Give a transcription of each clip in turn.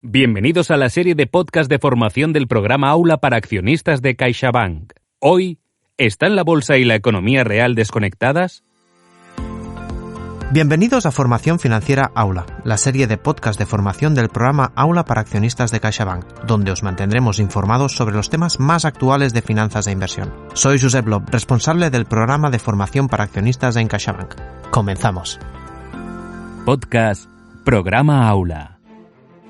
Bienvenidos a la serie de podcast de formación del programa Aula para accionistas de CaixaBank. Hoy, ¿están la bolsa y la economía real desconectadas? Bienvenidos a Formación Financiera Aula, la serie de podcast de formación del programa Aula para accionistas de CaixaBank, donde os mantendremos informados sobre los temas más actuales de finanzas e inversión. Soy Josep Lob, responsable del programa de formación para accionistas en CaixaBank. Comenzamos. Podcast Programa Aula.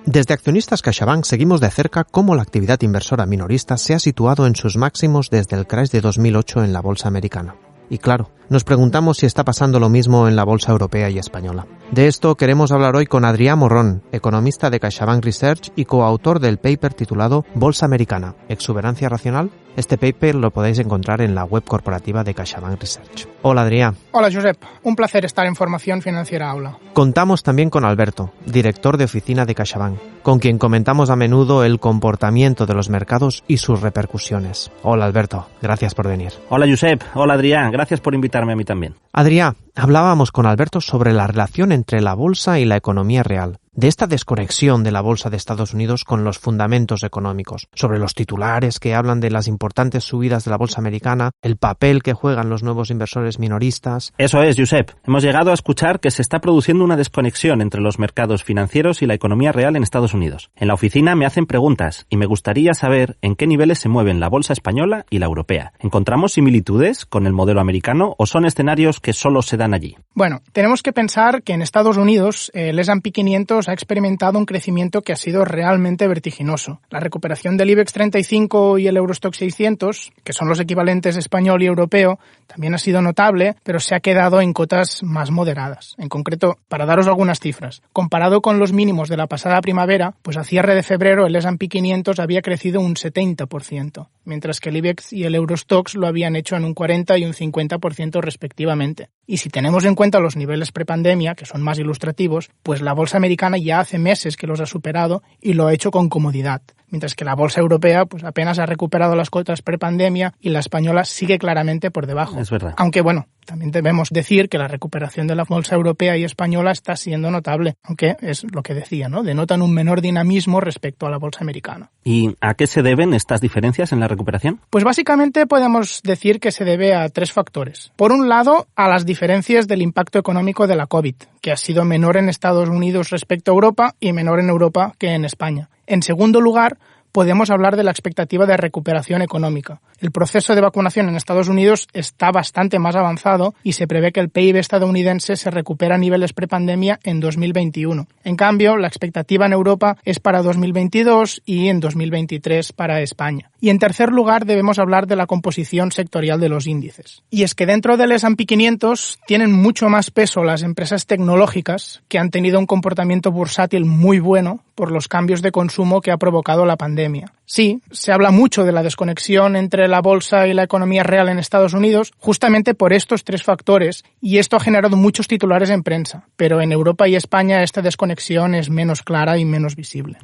Desde Accionistas CaixaBank seguimos de cerca cómo la actividad inversora minorista se ha situado en sus máximos desde el crash de 2008 en la bolsa americana. Y claro, nos preguntamos si está pasando lo mismo en la bolsa europea y española. De esto queremos hablar hoy con Adrià Morrón, economista de CaixaBank Research y coautor del paper titulado Bolsa Americana, ¿exuberancia racional? Este paper lo podéis encontrar en la web corporativa de CaixaBank Research. Hola Adrià. Hola Josep, un placer estar en Formación Financiera Aula. Contamos también con Alberto, director de oficina de CaixaBank, con quien comentamos a menudo el comportamiento de los mercados y sus repercusiones. Hola Alberto, gracias por venir. Hola Josep, hola Adrià, gracias por invitarme a mí también. Adrià, hablábamos con Alberto sobre la relación entre la bolsa y la economía real, de esta desconexión de la bolsa de Estados Unidos con los fundamentos económicos, sobre los titulares que hablan de las importantes subidas de la bolsa americana, el papel que juegan los nuevos inversores minoristas. Eso es, Josep. Hemos llegado a escuchar que se está produciendo una desconexión entre los mercados financieros y la economía real en Estados Unidos. En la oficina me hacen preguntas y me gustaría saber en qué niveles se mueven la bolsa española y la europea. ¿Encontramos similitudes con el modelo americano o son escenarios que solo se dan allí? Bueno, tenemos que pensar que en Estados Unidos el S&P 500 ha experimentado un crecimiento que ha sido realmente vertiginoso. La recuperación del IBEX 35 y el Eurostoxx 600, que son los equivalentes español y europeo, también ha sido notable, pero se ha quedado en cotas más moderadas. En concreto, para daros algunas cifras, comparado con los mínimos de la pasada primavera, pues a cierre de febrero el S&P 500 había crecido un 70%, mientras que el IBEX y el Eurostoxx lo habían hecho en un 40 y un 50% respectivamente. Y si tenemos en cuenta los niveles prepandemia, que son más ilustrativos, pues la bolsa americana ya hace meses que los ha superado y lo ha hecho con comodidad, mientras que la bolsa europea pues apenas ha recuperado las cotas prepandemia y la española sigue claramente por debajo. Es verdad. Aunque bueno, también debemos decir que la recuperación de la bolsa europea y española está siendo notable, aunque es lo que decía, ¿no? Denotan un menor dinamismo respecto a la bolsa americana. ¿Y a qué se deben estas diferencias en la recuperación? Pues básicamente podemos decir que se debe a tres factores. Por un lado, a las diferencias del impacto económico de la COVID, que ha sido menor en Estados Unidos respecto a Europa y menor en Europa que en España. En segundo lugar, podemos hablar de la expectativa de recuperación económica. El proceso de vacunación en Estados Unidos está bastante más avanzado y se prevé que el PIB estadounidense se recupera a niveles prepandemia en 2021. En cambio, la expectativa en Europa es para 2022 y en 2023 para España. Y en tercer lugar, debemos hablar de la composición sectorial de los índices. Y es que dentro del S&P 500 tienen mucho más peso las empresas tecnológicas que han tenido un comportamiento bursátil muy bueno por los cambios de consumo que ha provocado la pandemia. Sí, se habla mucho de la desconexión entre la bolsa y la economía real en Estados Unidos justamente por estos tres factores y esto ha generado muchos titulares en prensa, pero en Europa y España esta desconexión es menos clara y menos visible.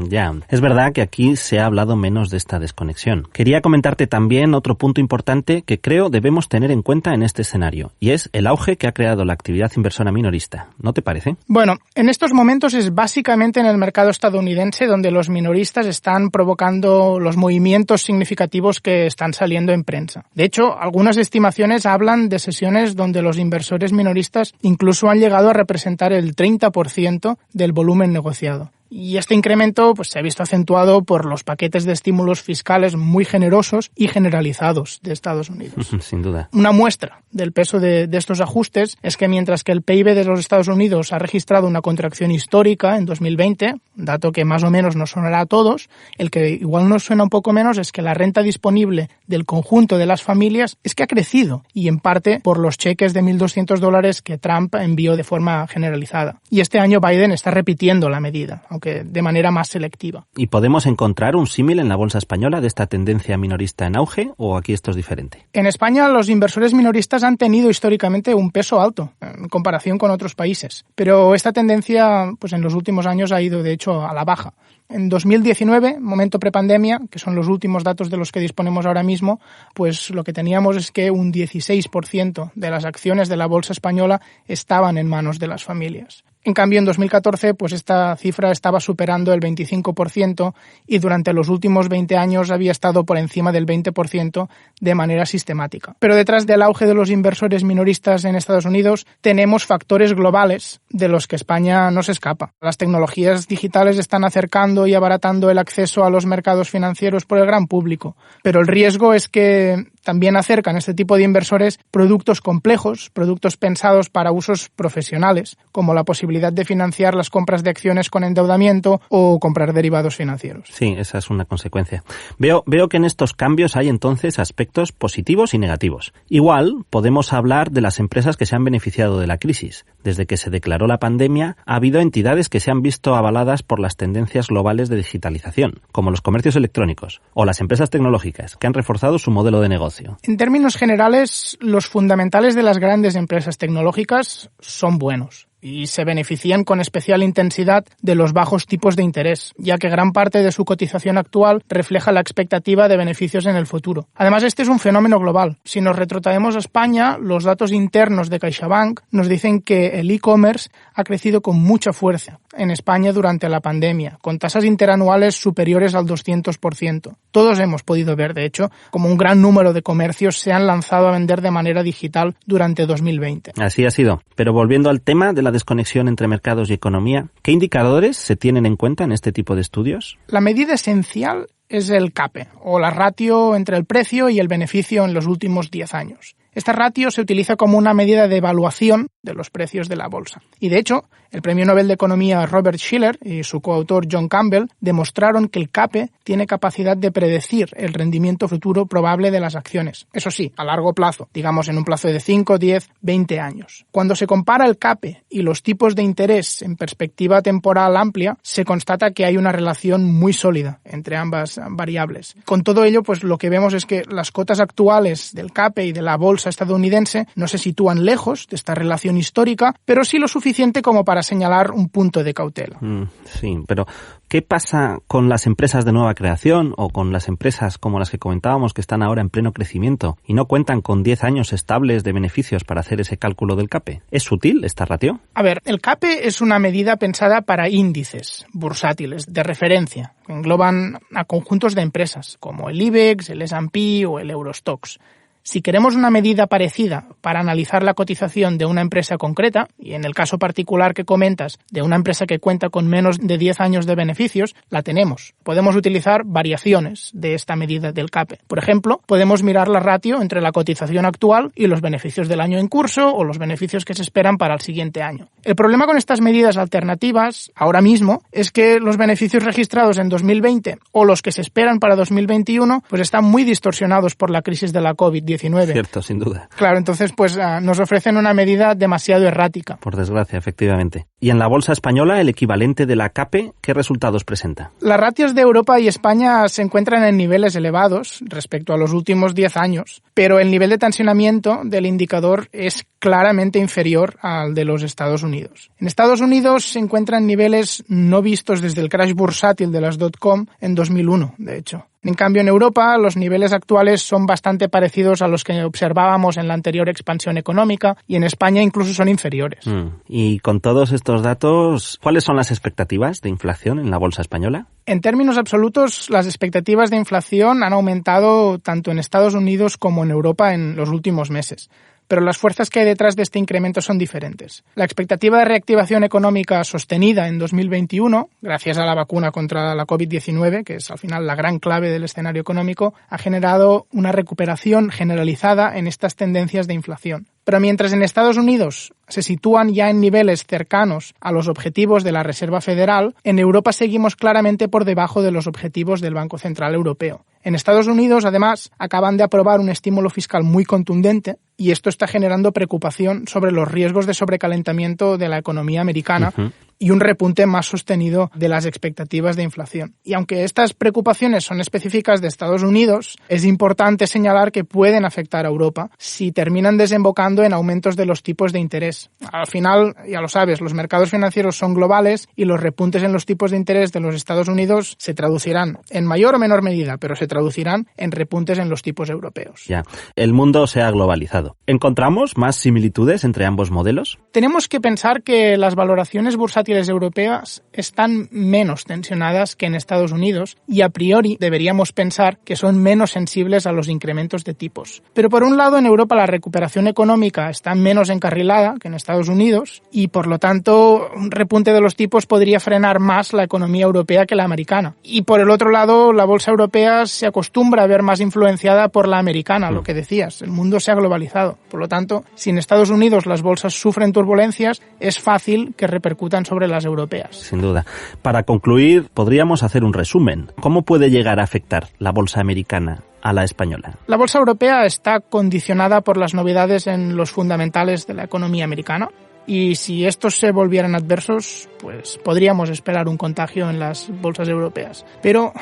Ya, es verdad que aquí se ha hablado menos de esta desconexión. Quería comentarte también otro punto importante que creo debemos tener en cuenta en este escenario y es el auge que ha creado la actividad inversora minorista. ¿No te parece? Bueno, en estos momentos es básicamente en el mercado estadounidense donde los minoristas están provocando los movimientos significativos que están saliendo en prensa. De hecho, algunas estimaciones hablan de sesiones donde los inversores minoristas incluso han llegado a representar el 30% del volumen negociado. Y este incremento pues, se ha visto acentuado por los paquetes de estímulos fiscales muy generosos y generalizados de Estados Unidos. Sin duda. Una muestra del peso de estos ajustes es que mientras que el PIB de los Estados Unidos ha registrado una contracción histórica en 2020, dato que más o menos nos sonará a todos, el que igual nos suena un poco menos es que la renta disponible del conjunto de las familias es que ha crecido y en parte por los cheques de $1.200 que Trump envió de forma generalizada. Y este año Biden está repitiendo la medida, aunque de manera más selectiva. ¿Y podemos encontrar un símil en la bolsa española de esta tendencia minorista en auge o aquí esto es diferente? En España los inversores minoristas han tenido históricamente un peso alto en comparación con otros países, pero esta tendencia pues en los últimos años ha ido de hecho a la baja. En 2019, momento prepandemia, que son los últimos datos de los que disponemos ahora mismo, pues lo que teníamos es que un 16% de las acciones de la bolsa española estaban en manos de las familias. En cambio, en 2014, pues esta cifra estaba superando el 25% y durante los últimos 20 años había estado por encima del 20% de manera sistemática. Pero detrás del auge de los inversores minoristas en Estados Unidos tenemos factores globales de los que España no se escapa. Las tecnologías digitales están acercando y abaratando el acceso a los mercados financieros por el gran público, pero el riesgo es que también acercan este tipo de inversores productos complejos, productos pensados para usos profesionales, como la posibilidad de financiar las compras de acciones con endeudamiento o comprar derivados financieros. Sí, esa es una consecuencia. Veo que en estos cambios hay entonces aspectos positivos y negativos. Igual podemos hablar de las empresas que se han beneficiado de la crisis. Desde que se declaró la pandemia, ha habido entidades que se han visto avaladas por las tendencias globales de digitalización, como los comercios electrónicos o las empresas tecnológicas, que han reforzado su modelo de negocio. En términos generales, los fundamentales de las grandes empresas tecnológicas son buenos y se benefician con especial intensidad de los bajos tipos de interés, ya que gran parte de su cotización actual refleja la expectativa de beneficios en el futuro. Además, este es un fenómeno global. Si nos retrotraemos a España, los datos internos de CaixaBank nos dicen que el e-commerce ha crecido con mucha fuerza en España durante la pandemia, con tasas interanuales superiores al 200%. Todos hemos podido ver, de hecho, como un gran número de comercios se han lanzado a vender de manera digital durante 2020. Así ha sido. Pero volviendo al tema de la desconexión entre mercados y economía, ¿qué indicadores se tienen en cuenta en este tipo de estudios? La medida esencial es el CAPE, o la ratio entre el precio y el beneficio en los últimos 10 años. Esta ratio se utiliza como una medida de evaluación de los precios de la bolsa. Y de hecho, el Premio Nobel de Economía Robert Shiller y su coautor John Campbell demostraron que el CAPE tiene capacidad de predecir el rendimiento futuro probable de las acciones. Eso sí, a largo plazo, digamos en un plazo de 5, 10, 20 años. Cuando se compara el CAPE y los tipos de interés en perspectiva temporal amplia, se constata que hay una relación muy sólida entre ambas variables. Con todo ello, pues lo que vemos es que las cotas actuales del CAPE y de la bolsa estadounidense no se sitúan lejos de esta relación histórica, pero sí lo suficiente como para señalar un punto de cautela. Sí, pero ¿qué pasa con las empresas de nueva creación o con las empresas como las que comentábamos que están ahora en pleno crecimiento y no cuentan con 10 años estables de beneficios para hacer ese cálculo del CAPE? ¿Es útil esta ratio? A ver, el CAPE es una medida pensada para índices bursátiles de referencia que engloban a conjuntos de empresas como el IBEX, el S&P o el Eurostoxx. Si queremos una medida parecida para analizar la cotización de una empresa concreta, y en el caso particular que comentas, de una empresa que cuenta con menos de 10 años de beneficios, la tenemos. Podemos utilizar variaciones de esta medida del CAPE. Por ejemplo, podemos mirar la ratio entre la cotización actual y los beneficios del año en curso o los beneficios que se esperan para el siguiente año. El problema con estas medidas alternativas, ahora mismo, es que los beneficios registrados en 2020 o los que se esperan para 2021, pues están muy distorsionados por la crisis de la COVID-19. Cierto, sin duda. Claro, entonces pues nos ofrecen una medida demasiado errática. Por desgracia, efectivamente. ¿Y en la bolsa española, el equivalente de la CAPE, qué resultados presenta? Las ratios de Europa y España se encuentran en niveles elevados respecto a los últimos 10 años, pero el nivel de tensionamiento del indicador es claramente inferior al de los Estados Unidos. En Estados Unidos se encuentran niveles no vistos desde el crash bursátil de las .com en 2001, de hecho. En cambio, en Europa, los niveles actuales son bastante parecidos a los que observábamos en la anterior expansión económica y en España incluso son inferiores. Y con todos estos datos, ¿cuáles son las expectativas de inflación en la bolsa española? En términos absolutos, las expectativas de inflación han aumentado tanto en Estados Unidos como en Europa en los últimos meses. Pero las fuerzas que hay detrás de este incremento son diferentes. La expectativa de reactivación económica sostenida en 2021, gracias a la vacuna contra la COVID-19, que es al final la gran clave del escenario económico, ha generado una recuperación generalizada en estas tendencias de inflación. Pero mientras en Estados Unidos se sitúan ya en niveles cercanos a los objetivos de la Reserva Federal, en Europa seguimos claramente por debajo de los objetivos del Banco Central Europeo. En Estados Unidos, además, acaban de aprobar un estímulo fiscal muy contundente y esto está generando preocupación sobre los riesgos de sobrecalentamiento de la economía americana y un repunte más sostenido de las expectativas de inflación. Y aunque estas preocupaciones son específicas de Estados Unidos, es importante señalar que pueden afectar a Europa si terminan desembocando en aumentos de los tipos de interés. Al final, ya lo sabes, los mercados financieros son globales y los repuntes en los tipos de interés de los Estados Unidos se traducirán en mayor o menor medida, pero se traducirán en repuntes en los tipos europeos. Ya, el mundo se ha globalizado. ¿Encontramos más similitudes entre ambos modelos? Tenemos que pensar que las valoraciones bursátiles europeas están menos tensionadas que en Estados Unidos y a priori deberíamos pensar que son menos sensibles a los incrementos de tipos. Pero por un lado, en Europa la recuperación económica está menos encarrilada que en Estados Unidos y por lo tanto un repunte de los tipos podría frenar más la economía europea que la americana. Y por el otro lado, la bolsa europea se acostumbra a ver más influenciada por la americana, lo que decías, el mundo se ha globalizado. Por lo tanto, si en Estados Unidos las bolsas sufren turbulencias, es fácil que repercutan sobre las europeas. Sin duda. Para concluir, podríamos hacer un resumen. ¿Cómo puede llegar a afectar la bolsa americana a la española? La bolsa europea está condicionada por las novedades en los fundamentales de la economía americana. Y si estos se volvieran adversos, pues podríamos esperar un contagio en las bolsas europeas. Pero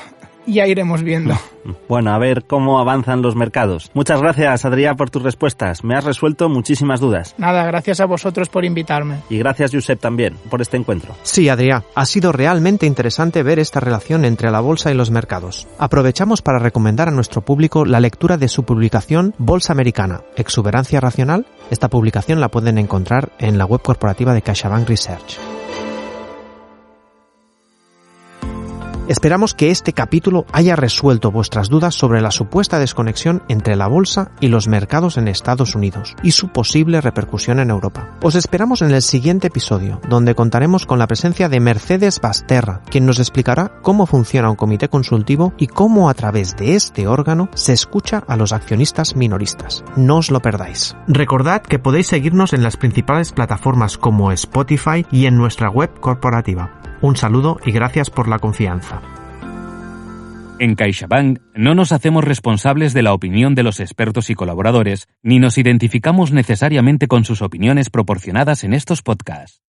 ya iremos viendo. Bueno, a ver cómo avanzan los mercados. Muchas gracias, Adrià, por tus respuestas. Me has resuelto muchísimas dudas. Nada, gracias a vosotros por invitarme. Y gracias, Josep, también, por este encuentro. Sí, Adrià, ha sido realmente interesante ver esta relación entre la bolsa y los mercados. Aprovechamos para recomendar a nuestro público la lectura de su publicación Bolsa Americana, Exuberancia Racional. Esta publicación la pueden encontrar en la web corporativa de CaixaBank Research. Esperamos que este capítulo haya resuelto vuestras dudas sobre la supuesta desconexión entre la bolsa y los mercados en Estados Unidos y su posible repercusión en Europa. Os esperamos en el siguiente episodio, donde contaremos con la presencia de Mercedes Basterra, quien nos explicará cómo funciona un comité consultivo y cómo a través de este órgano se escucha a los accionistas minoristas. No os lo perdáis. Recordad que podéis seguirnos en las principales plataformas como Spotify y en nuestra web corporativa. Un saludo y gracias por la confianza. En CaixaBank no nos hacemos responsables de la opinión de los expertos y colaboradores, ni nos identificamos necesariamente con sus opiniones proporcionadas en estos podcasts.